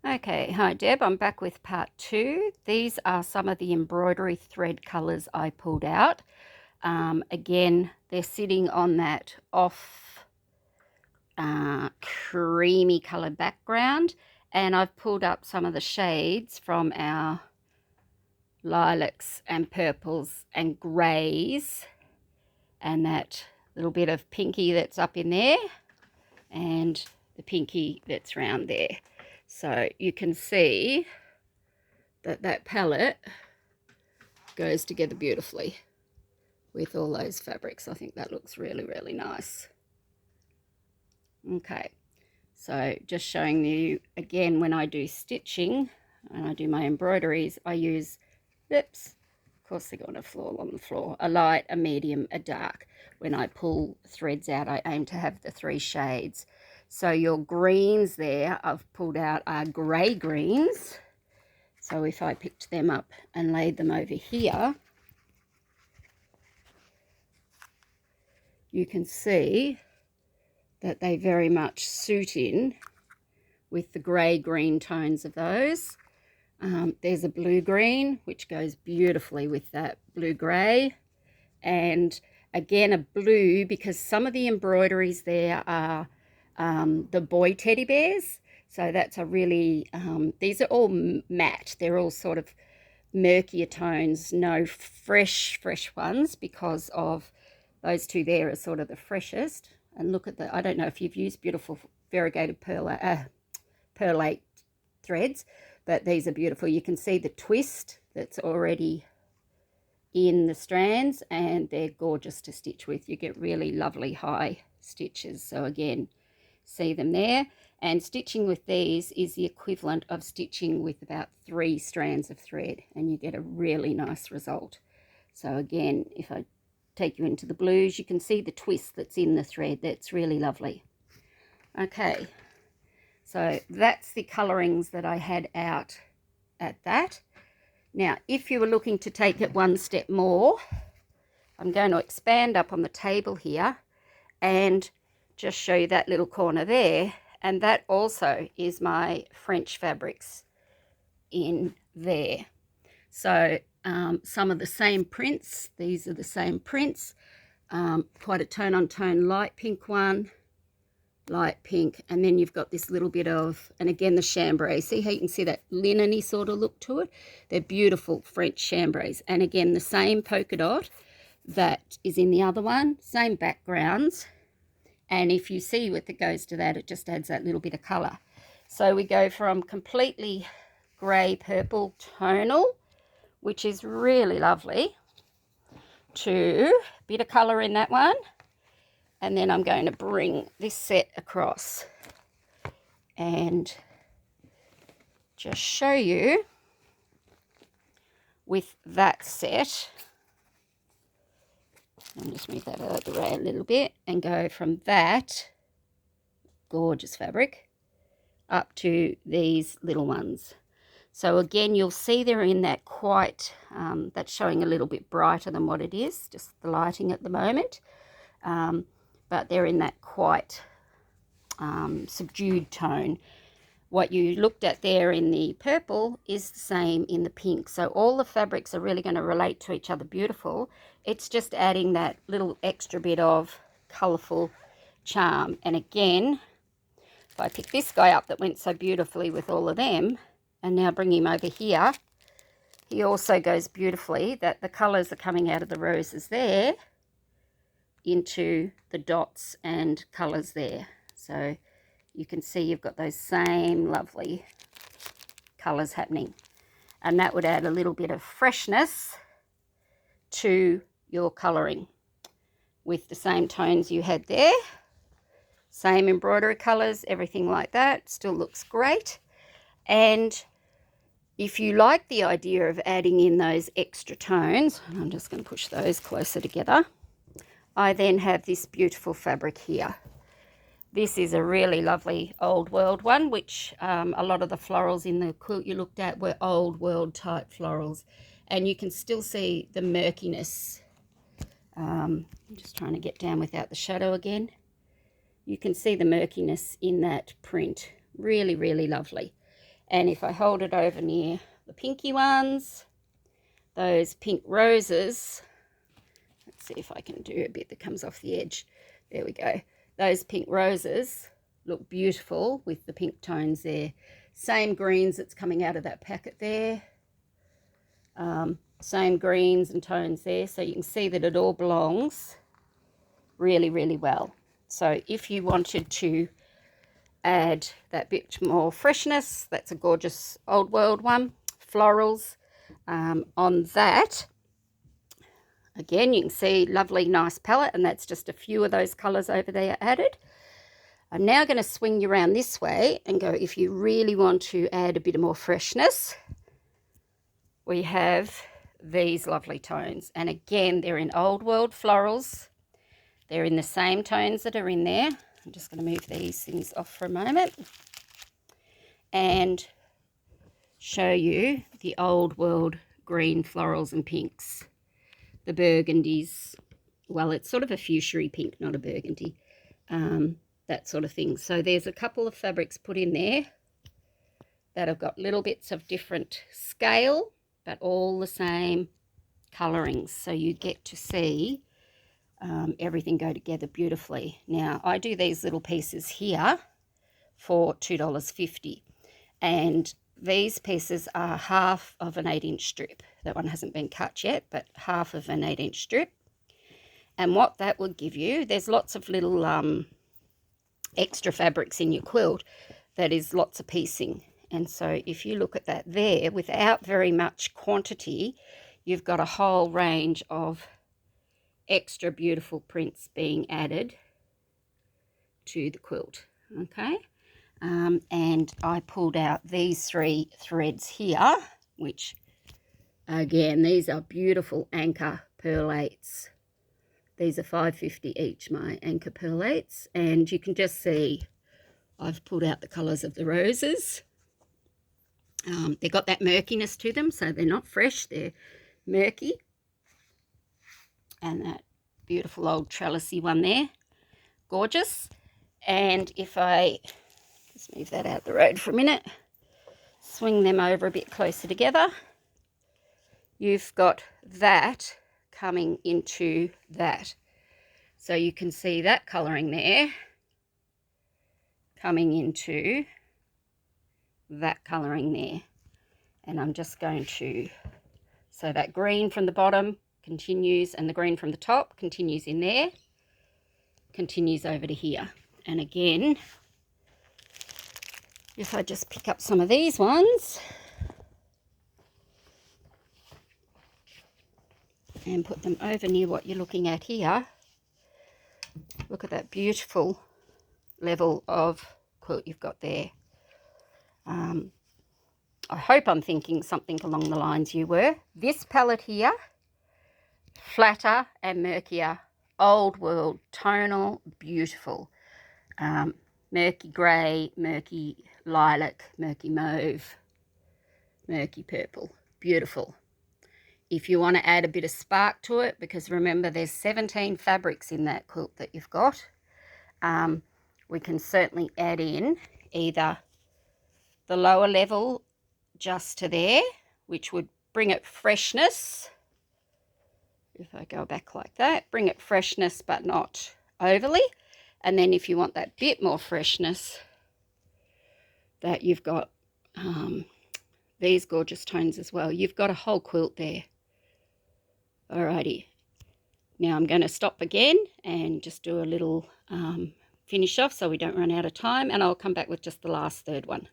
Okay, hi Deb, I'm back with part 2. These are some of the embroidery thread colours I pulled out. Again, they're sitting on that off creamy coloured background, and I've pulled up some of the shades from our lilacs and purples and greys, and that little bit of pinky that's up in there, and the pinky that's round there. So you can see that palette goes together beautifully with all those fabrics. I think that looks really, really nice. Okay, so just showing you again, when I do stitching and I do my embroideries, I use, oops, of course they're going to fall on the floor, a light, a medium, a dark. When I pull threads out, I aim to have the 3 shades. So your greens there I've pulled out are grey greens. So if I picked them up and laid them over here, you can see that they very much suit in with the grey-green tones of those. There's a blue-green, which goes beautifully with that blue-grey. And again, a blue, because some of the embroideries there are the boy teddy bears. So that's a really, these are all matte. They're all sort of murkier tones, no fresh ones, because of those two there are sort of the freshest. And look at the, I don't know if you've used beautiful variegated perlate threads, but these are beautiful. You can see the twist that's already in the strands, and they're gorgeous to stitch with. You get really lovely high stitches. So again, see them there. And stitching with these is the equivalent of stitching with about 3 strands of thread, and you get a really nice result. So again, if I take you into the blues, you can see the twist that's in the thread. That's really lovely. Okay, so that's the colorings that I had out at that. Now, if you were looking to take it one step more, I'm going to expand up on the table here and just show you that little corner there. And that also is my French fabrics in there. So some of the same prints. These are the same prints. Quite a tone-on-tone light pink one, light pink, and then you've got this little bit of, and again the chambray. See how you can see that linen-y sort of look to it? They're beautiful French chambrays. And again, the same polka dot that is in the other one, same backgrounds. And if you see what that goes to that, it just adds that little bit of colour. So we go from completely grey purple tonal, which is really lovely, to a bit of colour in that one. And then I'm going to bring this set across and just show you with that set. I'll just move that out of the way a little bit and go from that gorgeous fabric up to these little ones. So again, you'll see they're in that quite, that's showing a little bit brighter than what it is, just the lighting at the moment. But they're in that quite subdued tone. What you looked at there in the purple is the same in the pink. So all the fabrics are really going to relate to each other beautiful. It's just adding that little extra bit of colourful charm. And again, if I pick this guy up that went so beautifully with all of them, and now bring him over here, he also goes beautifully, that the colours are coming out of the roses there into the dots and colours there. So you can see you've got those same lovely colours happening. And that would add a little bit of freshness to your colouring with the same tones you had there. Same embroidery colours, everything like that. Still looks great. And if you like the idea of adding in those extra tones, and I'm just going to push those closer together, I then have this beautiful fabric here. This is a really lovely old world one, which a lot of the florals in the quilt you looked at were old world type florals. And you can still see the murkiness. I'm just trying to get down without the shadow again. You can see the murkiness in that print. Really, really lovely. And if I hold it over near the pinky ones, those pink roses, let's see if I can do a bit that comes off the edge. There we go. Those pink roses look beautiful with the pink tones there. Same greens that's coming out of that packet there. Same greens and tones there. So you can see that it all belongs really, really well. So if you wanted to add that bit more freshness, that's a gorgeous old world one, florals on that. Again, you can see lovely nice palette, and that's just a few of those colors over there added. I'm now going to swing you around this way and go, if you really want to add a bit more freshness, we have these lovely tones. And again, they're in old world florals. They're in the same tones that are in there. I'm just going to move these things off for a moment and show you the old world green florals and pinks. The burgundies, well, it's sort of a fuchsia pink, not a burgundy, that sort of thing. So there's a couple of fabrics put in there that have got little bits of different scale, but all the same colorings. So you get to see everything go together beautifully. Now, I do these little pieces here for $2.50, and these pieces are half of an 8-inch strip. That one hasn't been cut yet, but half of an 8-inch strip. And what that would give you, there's lots of little extra fabrics in your quilt that is lots of piecing. And so if you look at that there, without very much quantity, you've got a whole range of extra beautiful prints being added to the quilt. Okay. And I pulled out these 3 threads here, which again, these are beautiful anchor pearl 8s. These are $5.50 each, my anchor pearl 8s, and you can just see I've pulled out the colours of the roses. They've got that murkiness to them, so they're not fresh, they're murky. And that beautiful old trellisy one there, gorgeous. And if I just move that out the road for a minute, swing them over a bit closer together, you've got that coming into that. So you can see that colouring there coming into that colouring there. And I'm just going to, so that green from the bottom continues, and the green from the top continues in there, continues over to here. And again, if I just pick up some of these ones and put them over near what you're looking at here, look at that beautiful level of quilt you've got there. I hope I'm thinking something along the lines you were. This palette here, flatter and murkier, old world, tonal, beautiful. Murky grey, murky lilac, murky mauve, murky purple, beautiful. If you want to add a bit of spark to it, because remember there's 17 fabrics in that quilt that you've got, we can certainly add in either the lower level just to there, which would bring it freshness. If I go back like that, bring it freshness but not overly. And then if you want that bit more freshness, that you've got these gorgeous tones as well. You've got a whole quilt there. Alrighty. Now I'm going to stop again and just do a little finish off so we don't run out of time, and I'll come back with just the last third one.